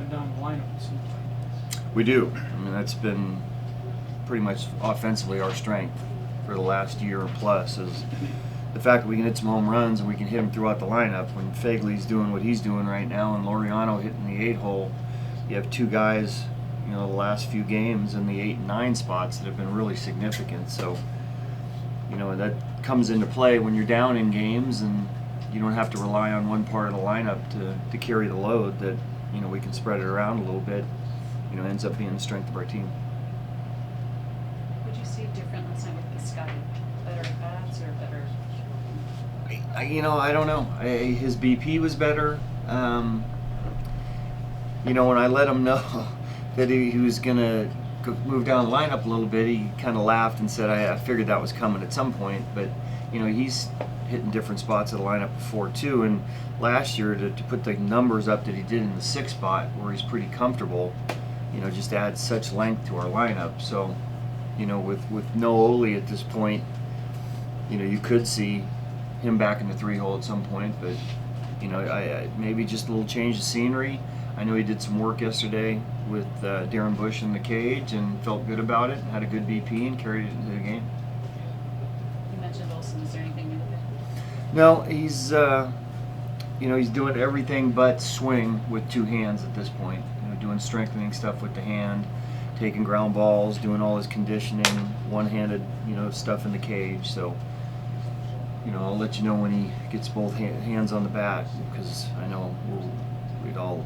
and down the lineup, it seems like. We do. I mean, that's been pretty much offensively our strength for the last year plus is the fact that we can hit some home runs and we can hit them throughout the lineup. When Fagley's doing what he's doing right now and Laureano hitting the 8-hole, you have two guys, you know, the last few games in the 8 and 9 spots that have been really significant. So, you know, that comes into play when you're down in games and you don't have to rely on one part of the lineup to carry the load, that, you know, we can spread it around a little bit, you know, ends up being the strength of our team. Would you see different last night with Piscotty? Better at bats or better? You know, I don't know. His BP was better. You know, when I let him know that he was going to move down the lineup a little bit, he kind of laughed and said, I figured that was coming at some point. But, you know, he's hitting different spots of the lineup before, too. And last year, to put the numbers up that he did in the 6th spot, where he's pretty comfortable, you know, just adds such length to our lineup. So, you know, with no Ole at this point, you know, you could see him back in the 3-hole at some point. But, you know, I maybe just a little change of scenery. I know he did some work yesterday with Darren Bush in the cage and felt good about it, had a good BP and carried it into the game. You mentioned Olsen. Is there anything new with it? No, he's you know, he's doing everything but swing with 2 hands at this point. You know, doing strengthening stuff with the hand, taking ground balls, doing all his conditioning, one-handed, you know, stuff in the cage. So, you know, I'll let you know when he gets both hands on the bat, because I know we'd all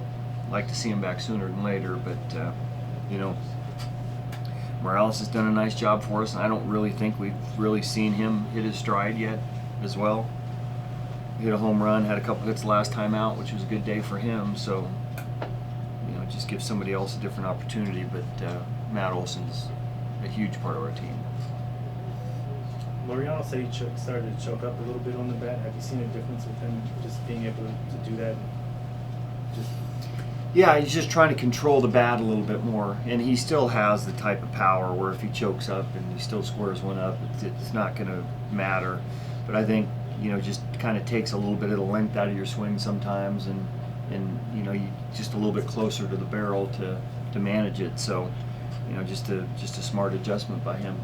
like to see him back sooner than later. But you know, Morales has done a nice job for us, and I don't really think we've really seen him hit his stride yet as well. He hit a home run, had a couple hits last time out, which was a good day for him. So, you know, just give somebody else a different opportunity. But Matt Olson's a huge part of our team. Laureano said he started to choke up a little bit on the bat. Have you seen a difference with him just being able to do that? Yeah, he's just trying to control the bat a little bit more, and he still has the type of power where if he chokes up and he still squares one up, it's not going to matter. But I think, you know, just kind of takes a little bit of the length out of your swing sometimes, and you know, you just a little bit closer to the barrel to manage it. So, you know, just a smart adjustment by him.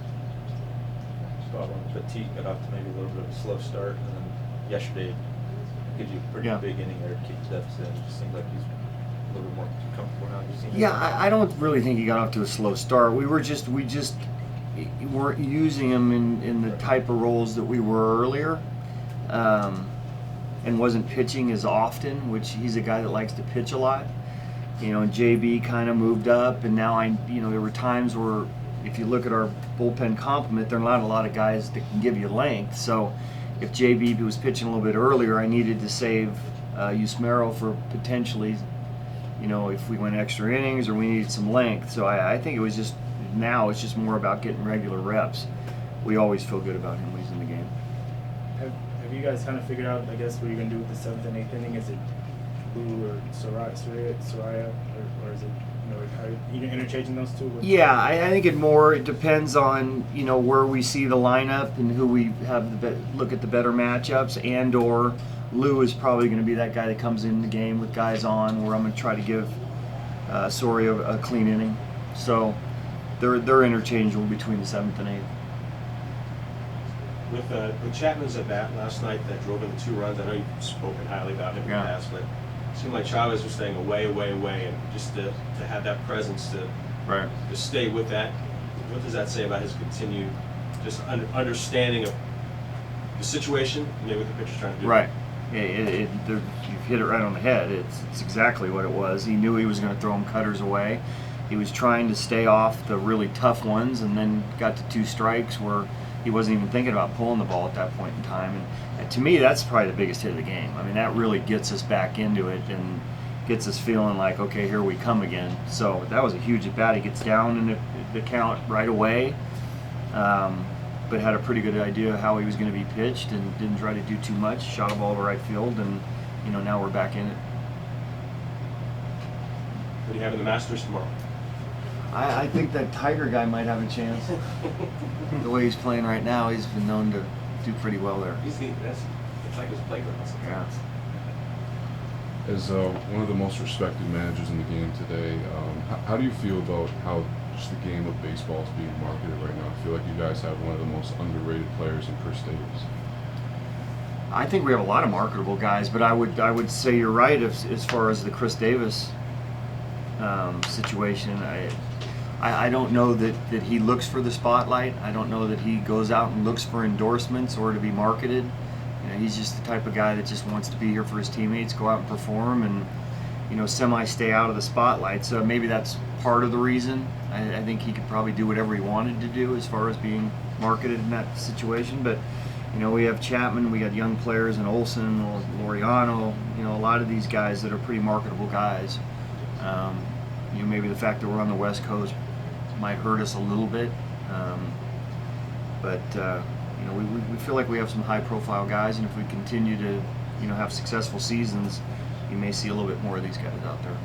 Bob, on Petit got off to maybe a little bit of a slow start, and then yesterday gives you a pretty big inning there to keep the deficit. It just seems like he's a little bit more comfortable now. Yeah, I don't really think he got off to a slow start. We just weren't using him in the type of roles that we were earlier, and wasn't pitching as often, which he's a guy that likes to pitch a lot. You know, and JB kind of moved up, and now you know, there were times where if you look at our bullpen complement, there are not a lot of guys that can give you length. So if JB was pitching a little bit earlier, I needed to save Yusmeiro for potentially, you know, if we went extra innings or we needed some length. So I think it was just, now it's just more about getting regular reps. We always feel good about him when he's in the game. Have you guys kind of figured out, I guess, what you're going to do with the 7th and 8th inning? Is it Blue or Soraya, or is it, you know, are you interchanging those two? Yeah, I think it depends on, you know, where we see the lineup and who we have look at the better matchups, and or Lou is probably going to be that guy that comes in the game with guys on, where I'm going to try to give Soria a clean inning. So they're interchangeable between the 7th and 8th. With Chapman's at bat last night that drove in the 2 runs, I know you've spoken highly about him in the past, but it seemed like Chavez was staying away, and just to have that presence to stay with that. What does that say about his continued just understanding of the situation, maybe what the pitcher's trying to do? Right. You've hit it right on the head. It's exactly what it was. He knew he was going to throw him cutters away. He was trying to stay off the really tough ones, and then got to 2 strikes where he wasn't even thinking about pulling the ball at that point in time. And to me, that's probably the biggest hit of the game. I mean, that really gets us back into it and gets us feeling like, okay, here we come again. So that was a huge at bat. He gets down in the count right away, but had a pretty good idea of how he was going to be pitched and didn't try to do too much. Shot a ball to right field, and you know, now we're back in it. What do you have in the Masters tomorrow? I think that Tiger guy might have a chance. The way he's playing right now, he's been known to do pretty well there. It's like his playground. Yeah. As one of the most respected managers in the game today, how do you feel about how just the game of baseball is being marketed right now? I feel like you guys have one of the most underrated players in Khris Davis. I think we have a lot of marketable guys, but I would say you're right as far as the Khris Davis situation. I don't know that he looks for the spotlight. I don't know that he goes out and looks for endorsements or to be marketed. You know, he's just the type of guy that just wants to be here for his teammates, go out and perform, and semi stay out of the spotlight. So maybe that's part of the reason. I think he could probably do whatever he wanted to do as far as being marketed in that situation. But we have Chapman, we got young players in Olsen, Laureano. A lot of these guys that are pretty marketable guys. Maybe the fact that we're on the West Coast might hurt us a little bit, but we feel like we have some high-profile guys, and if we continue to have successful seasons, you may see a little bit more of these guys out there.